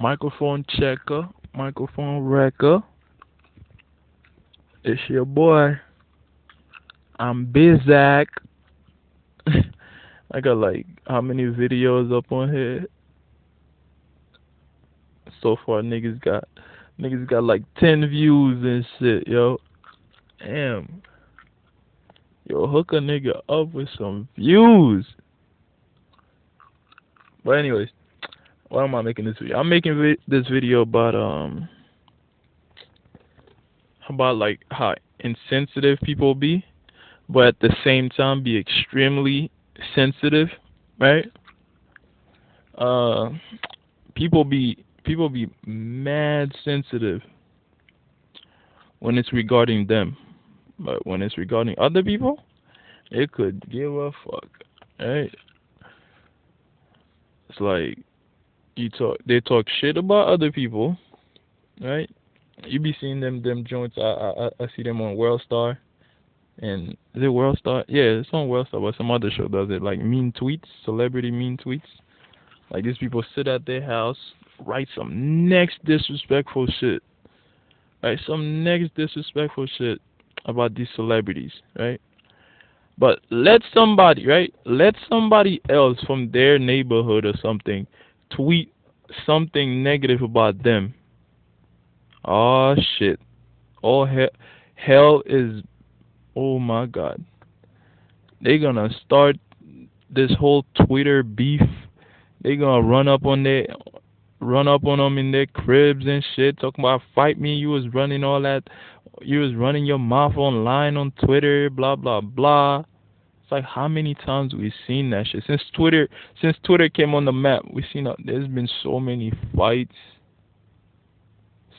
Microphone checker, microphone wrecker. It's your boy. I'm Bizak. I got like how many videos up on here? So far niggas got like 10 views and shit, yo. Damn. Yo, hook a nigga up with some views. But anyways, why am I making this video? I'm making this video about like how insensitive people be, but at the same time be extremely sensitive, right? Uh, people be mad sensitive when it's regarding them, but when it's regarding other people, they could give a fuck, right? It's like they talk shit about other people, right? You be seeing them joints. I see them on World Star. And is it World Star? Yeah, it's on World Star, but some other show does it. Like mean tweets, celebrity mean tweets. Like these people sit at their house, write some next disrespectful shit. Right? Some next disrespectful shit about these celebrities, right? But let somebody, right? Let somebody else from their neighborhood or something tweet something negative about them. Oh shit. All hell is, oh my god. They gonna start this whole Twitter beef. They gonna run up on them in their cribs and shit, talking about fight me. You was running all that. You was running your mouth online on Twitter, blah blah blah. It's like how many times we've seen that shit since Twitter came on the map. We've seen there's been so many fights,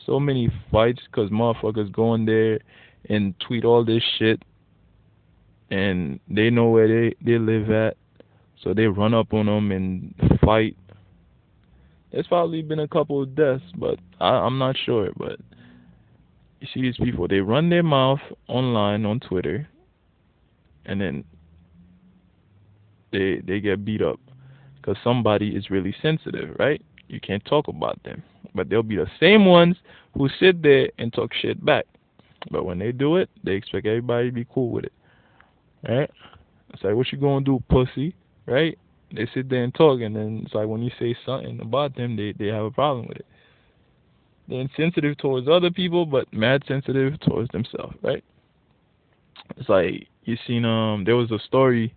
cause motherfuckers go in there and tweet all this shit, and they know where they live at, so they run up on them and fight. There's probably been a couple of deaths, but I'm not sure. But you see these people, they run their mouth online on Twitter, and then they get beat up because somebody is really sensitive, right? You can't talk about them, but they'll be the same ones who sit there and talk shit back. But when they do it, they expect everybody to be cool with it, right? It's like, what you gonna do, pussy, right? They sit there and talk, and then it's like when you say something about them, they have a problem with it. They're insensitive towards other people, but mad sensitive towards themselves, right? It's like you seen there was a story,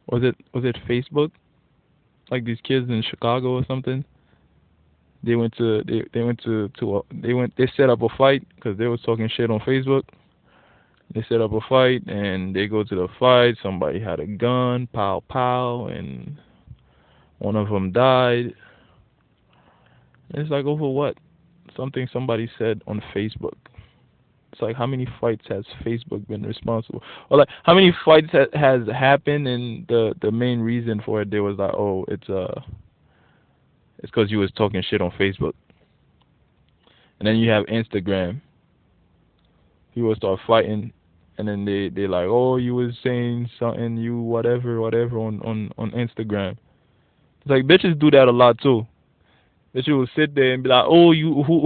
was it Facebook? Like these kids in Chicago or something. They set up a fight because they was talking shit on Facebook. They set up a fight and they go to the fight. Somebody had a gun, pow pow, and one of them died. It's like over what? Something somebody said on Facebook. It's like how many fights has Facebook been responsible? Or like how many fights has happened, and the main reason for it, they was like, oh, it's because you was talking shit on Facebook. And then you have Instagram. People start fighting, and then they like, oh, you was saying something, you whatever on Instagram. It's like bitches do that a lot too. Bitches will sit there and be like, oh,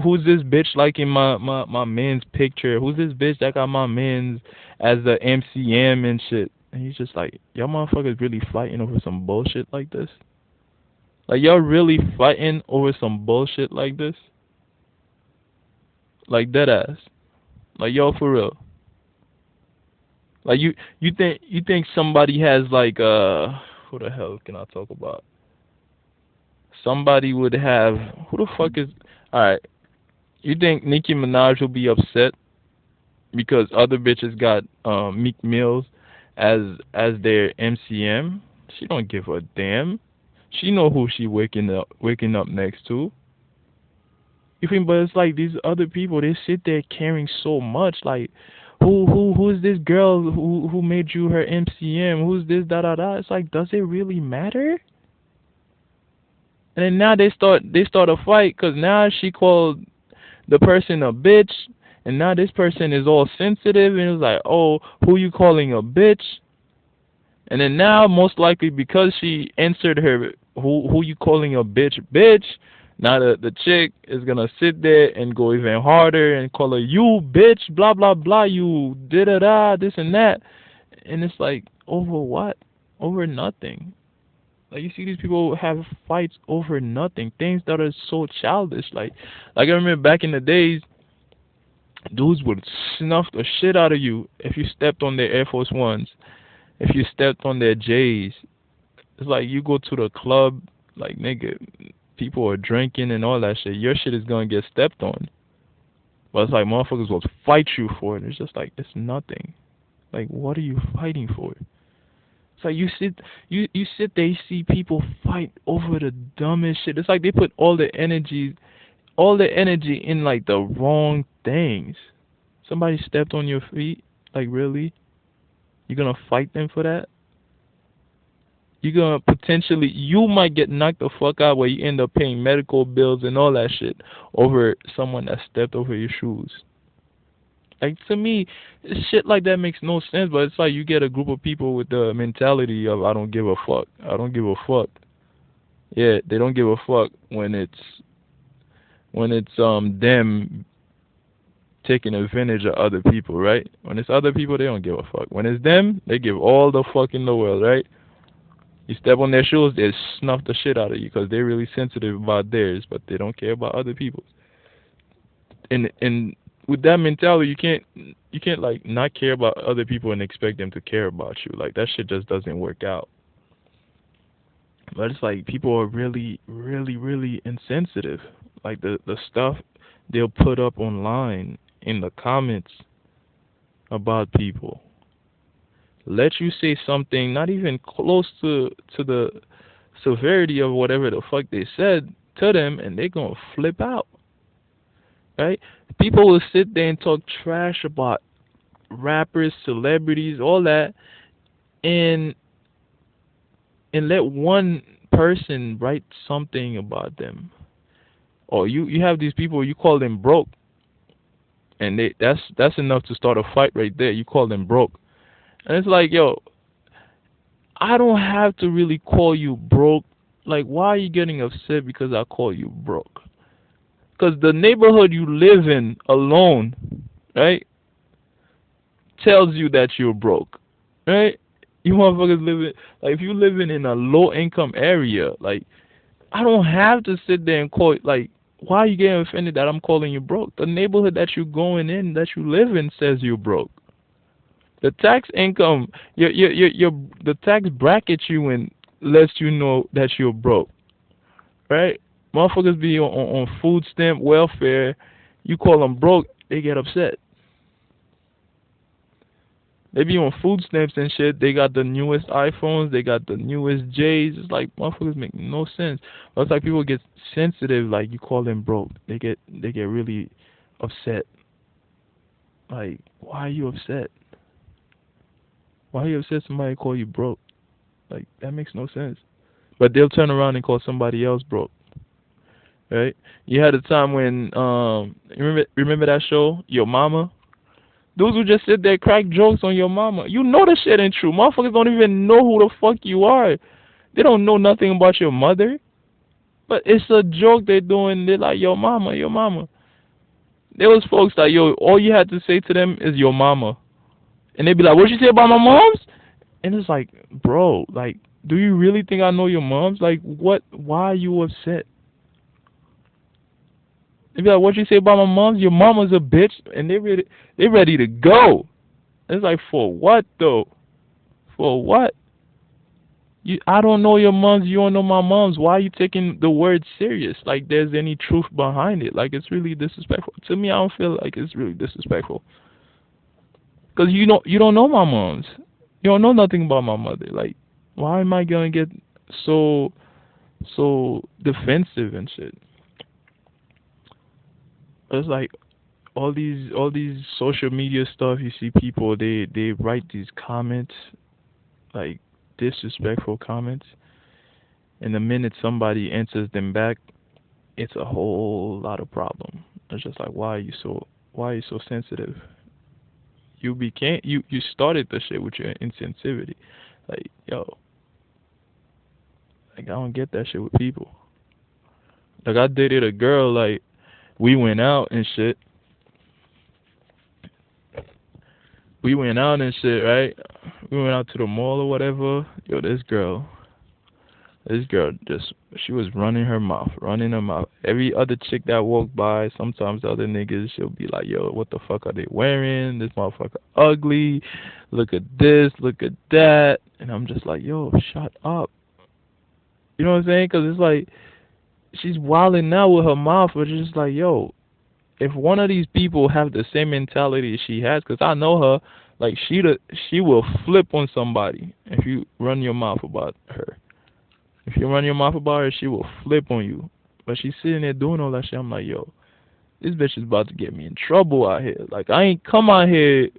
who's this bitch liking my man's picture? Who's this bitch that got my man's as the MCM and shit? And he's just like, y'all motherfuckers really fighting over some bullshit like this? Like y'all really fighting over some bullshit like this? Like dead ass. Like yo, for real. Like you think somebody has like who the hell can I talk about? Somebody would have, who the fuck is, alright, you think Nicki Minaj will be upset because other bitches got Meek Mills as their MCM? She don't give a damn. She know who she waking up next to. You think, but it's like these other people, they sit there caring so much, like who's this girl who made you her MCM? Who's this da da da? It's like, does it really matter? And then now they start a fight because now she called the person a bitch, and now this person is all sensitive and it's like, oh, who you calling a bitch? And then now most likely because she answered her who you calling a bitch, Now the chick is gonna sit there and go even harder and call her you bitch, blah blah blah, you da da da, this and that, and it's like over what? Over nothing. Like you see these people have fights over nothing, things that are so childish. Like I remember back in the days, dudes would snuff the shit out of you if you stepped on their Air Force Ones, if you stepped on their J's. It's like you go to the club, like nigga, people are drinking and all that shit. Your shit is gonna get stepped on. But it's like motherfuckers will fight you for it. It's just like it's nothing. Like what are you fighting for? It's like you sit there, you see people fight over the dumbest shit. It's like they put all the energy in like the wrong things. Somebody stepped on your feet, like really? You gonna fight them for that? You're gonna potentially, you might get knocked the fuck out where you end up paying medical bills and all that shit over someone that stepped over your shoes. Like to me, shit like that makes no sense. But it's like you get a group of people with the mentality of I don't give a fuck. I don't give a fuck. Yeah, they don't give a fuck when it's them taking advantage of other people, right? When it's other people, they don't give a fuck. When it's them, they give all the fuck in the world, right? You step on their shoes, they snuff the shit out of you because they're really sensitive about theirs, but they don't care about other people's. And with that mentality, you can't like not care about other people and expect them to care about you. Like that shit just doesn't work out. But it's like people are really, really, really insensitive. Like the stuff they'll put up online in the comments about people. Let you say something not even close to the severity of whatever the fuck they said to them, and they're gonna flip out, right? People will sit there and talk trash about rappers, celebrities, all that, and let one person write something about them. Or you have these people, you call them broke, and that's enough to start a fight right there. You call them broke, and it's like, yo, I don't have to really call you broke. Like, why are you getting upset because I call you broke? Because the neighborhood you live in alone, right, tells you that you're broke, right? You motherfuckers live in, like, if you living in a low income area, like, I don't have to sit there and call, like, why are you getting offended that I'm calling you broke? The neighborhood that you're going in, that you live in, says you're broke. The tax income, the tax bracket you in lets you know that you're broke, right? Motherfuckers be on food stamp welfare. You call them broke, they get upset. They be on food stamps and shit. They got the newest iPhones. They got the newest J's. It's like motherfuckers make no sense. But it's like people get sensitive. Like you call them broke, they get really upset. Like, why are you upset? Why are you upset somebody call you broke? Like, that makes no sense. But they'll turn around and call somebody else broke. Right? You had a time when remember that show, Your Mama? Those who just sit there crack jokes on your mama. You know the shit ain't true. Motherfuckers don't even know who the fuck you are. They don't know nothing about your mother. But it's a joke they're doing. They're like, your mama, your mama. There was folks that, yo, all you had to say to them is your mama. And they'd be like, what you say about my moms? And it's like, bro, like, do you really think I know your moms? Like, what? Why are you upset? They'd be like, what you say about my moms? Your mama's a bitch. And they ready to go. It's like, for what, though? For what? I don't know your moms. You don't know my moms. Why are you taking the word serious? Like, there's any truth behind it. Like, it's really disrespectful. To me, I don't feel like it's really disrespectful. Because you don't know my moms. You don't know nothing about my mother. Like, why am I going to get so defensive and shit? It's like all these social media stuff. You see people, they write these comments, like disrespectful comments, and the minute somebody answers them back, it's a whole lot of problem. It's just like, why are you so sensitive? You started the shit with your insensitivity. Like, yo, like, I don't get that shit with people. Like I dated a girl, like we went out and shit. We went out and shit, right? We went out to the mall or whatever. Yo, this girl just she was running her mouth, running her mouth. Every other chick that walked by, sometimes the other niggas, she'll be like, "Yo, what the fuck are they wearing? This motherfucker ugly. Look at this, look at that." And I'm just like, "Yo, shut up." You know what I'm saying? Cause it's like she's wilding now with her mouth, but it's just like, yo, if one of these people have the same mentality she has, cause I know her, like she will flip on somebody if you run your mouth about her. If you run your mouth about her, she will flip on you. But she's sitting there doing all that shit. I'm like, yo, this bitch is about to get me in trouble out here. Like, I ain't come out here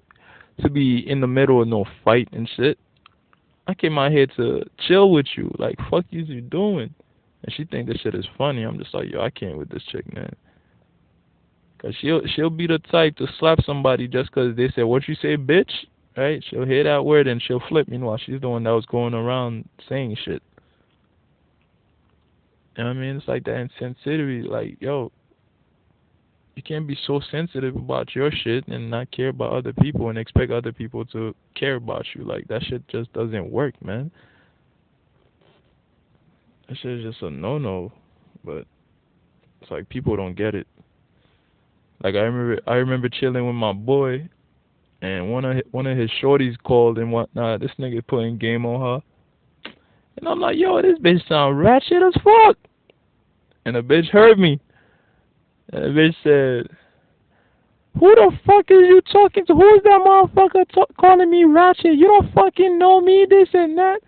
to be in the middle of no fight and shit. I came out here to chill with you. Like, fuck you doing? And she think this shit is funny. I'm just like, yo, I can't with this chick, man. Cause she'll be the type to slap somebody just cause they said, what you say, bitch? Right? She'll hear that word and she'll flip. Meanwhile, she's the one that was going around saying shit. You know what I mean? It's like that insensitivity. Like, yo, you can't be so sensitive about your shit and not care about other people and expect other people to care about you. Like, that shit just doesn't work, man. That shit is just a no-no. But it's like people don't get it. Like, I remember chilling with my boy, and one of his shorties called and whatnot. This nigga putting game on her, and I'm like, yo, this bitch sound ratchet as fuck. And the bitch heard me. And the bitch said, who the fuck is you talking to? Who is that motherfucker calling me ratchet? You don't fucking know me, this and that.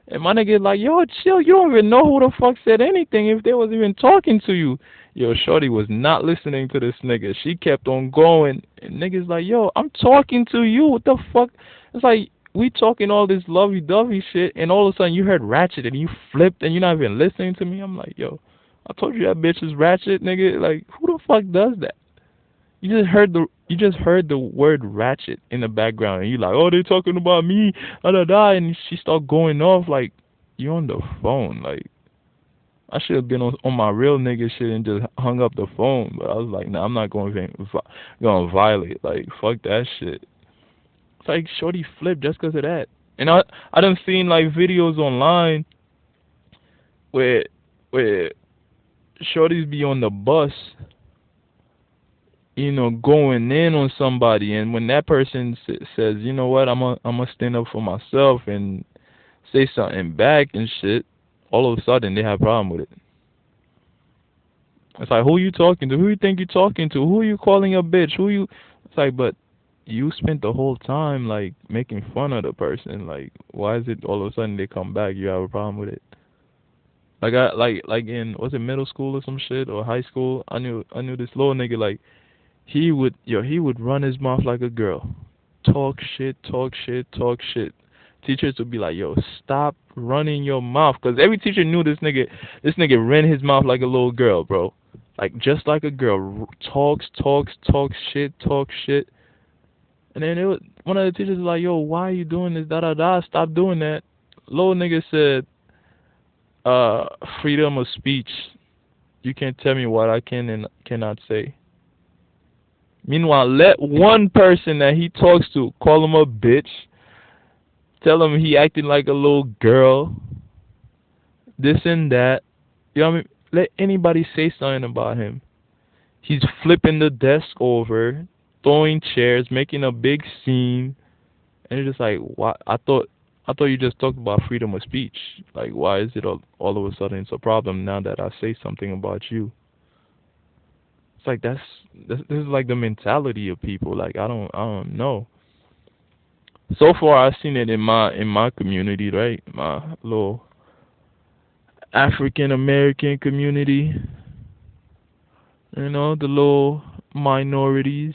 And my nigga like, yo, chill. You don't even know who the fuck said anything if they was even talking to you. Yo, shorty was not listening to this nigga. She kept on going. And niggas like, yo, I'm talking to you. What the fuck? It's like, we talking all this lovey-dovey shit, and all of a sudden you heard ratchet and you flipped and you're not even listening to me. I'm like, yo, I told you that bitch is ratchet, nigga. Like, who the fuck does that? You just heard the word ratchet in the background, and you like, oh, they talking about me, da da da, and she start going off like you on the phone. Like, I should have been on my real nigga shit and just hung up the phone, but I was like, nah, I'm not going violate. Like, fuck that shit. It's like shorty flipped just 'cause of that, and I done seen like videos online where where shorties be on the bus, going in on somebody, and when that person says, you know what, I'm gonna stand up for myself and say something back and shit, all of a sudden they have a problem with it. It's like, who you talking to? Who you think you talking to? Who you calling a bitch? Who you? It's like, but you spent the whole time like making fun of the person. Like, why is it all of a sudden they come back? You have a problem with it? Like like in, was it middle school or some shit or high school? I knew this little nigga, like, he would run his mouth like a girl. Talk shit, talk shit, talk shit. Teachers would be like, yo, stop running your mouth. Because every teacher knew this nigga ran his mouth like a little girl, bro. Like, just like a girl. Talks shit, talk shit. And then one of the teachers was like, yo, why are you doing this, da da da, stop doing that. Little nigga said, freedom of speech. You can't tell me what I can and cannot say. Meanwhile, let one person that he talks to call him a bitch, tell him he acting like a little girl, this and that. You know what I mean? Let anybody say something about him. He's flipping the desk over, throwing chairs, making a big scene, and you're just like, why? I thought you just talked about freedom of speech. Like, why is it all of a sudden it's a problem now that I say something about you? It's like this is like the mentality of people. Like, I don't know. So far, I've seen it in my community, right? My little African American community. The little minorities.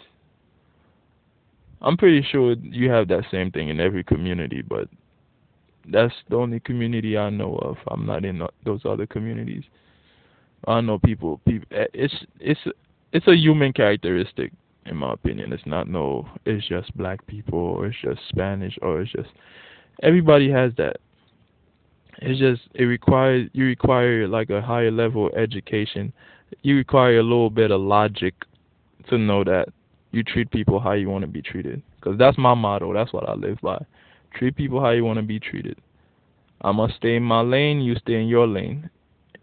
I'm pretty sure you have that same thing in every community, but that's the only community I know of. I'm not in those other communities. I know people. It's a human characteristic, in my opinion. It's not it's just black people, or it's just Spanish, or it's just, everybody has that. It's just you require like a higher level of education. You require a little bit of logic to know that you treat people how you want to be treated. Cause that's my motto. That's what I live by. Treat people how you want to be treated. I'ma stay in my lane. You stay in your lane.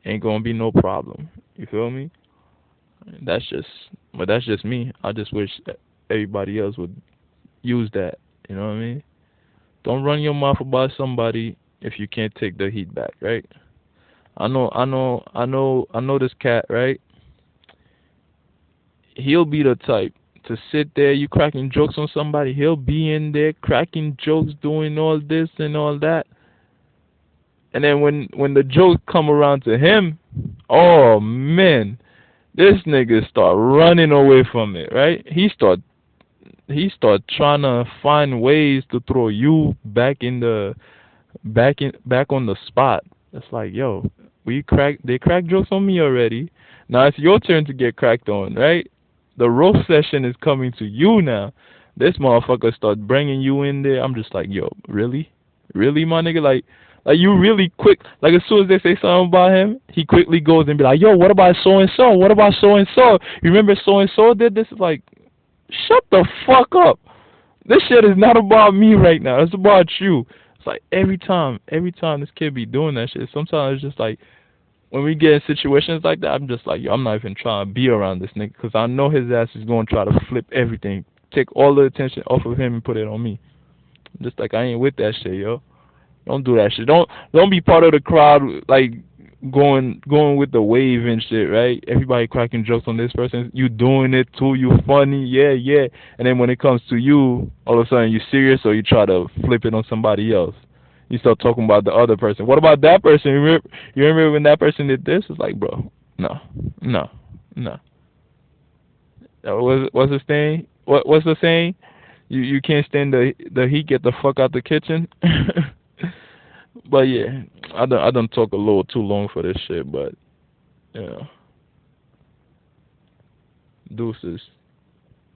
Ain't gonna be no problem. You feel me? That's just, but that's just me. I just wish everybody else would use that. You know what I mean? Don't run your mouth about somebody if you can't take the heat back, right? I know this cat, right? He'll be the type to sit there, you cracking jokes on somebody, he'll be in there cracking jokes, doing all this and all that. And then when the jokes come around to him, oh man, this nigga start running away from it, right? He start trying to find ways to throw you back on the spot. It's like, yo, they cracked jokes on me already. Now it's your turn to get cracked on, right? The roast session is coming to you now. This motherfucker start bringing you in there. I'm just like, yo, really, really, my nigga, like you really quick. Like as soon as they say something about him, he quickly goes and be like, yo, what about so and so? What about so and so? You remember so and so did this? It's like, shut the fuck up. This shit is not about me right now. It's about you. It's like every time this kid be doing that shit. Sometimes it's just like when we get in situations like that, I'm just like, yo, I'm not even trying to be around this nigga because I know his ass is going to try to flip everything, take all the attention off of him and put it on me. I'm just like, I ain't with that shit, yo. Don't do that shit. Don't be part of the crowd like going with the wave and shit, right? Everybody cracking jokes on this person. You doing it too. You funny, yeah, yeah. And then when it comes to you, all of a sudden you serious or you try to flip it on somebody else. You start talking about the other person. What about that person? You remember when that person did this? It's like, bro, no, no, no. What's the saying? What's the saying? You can't stand the heat. Get the fuck out the kitchen. But yeah, I don't talk a little too long for this shit. But yeah, deuces.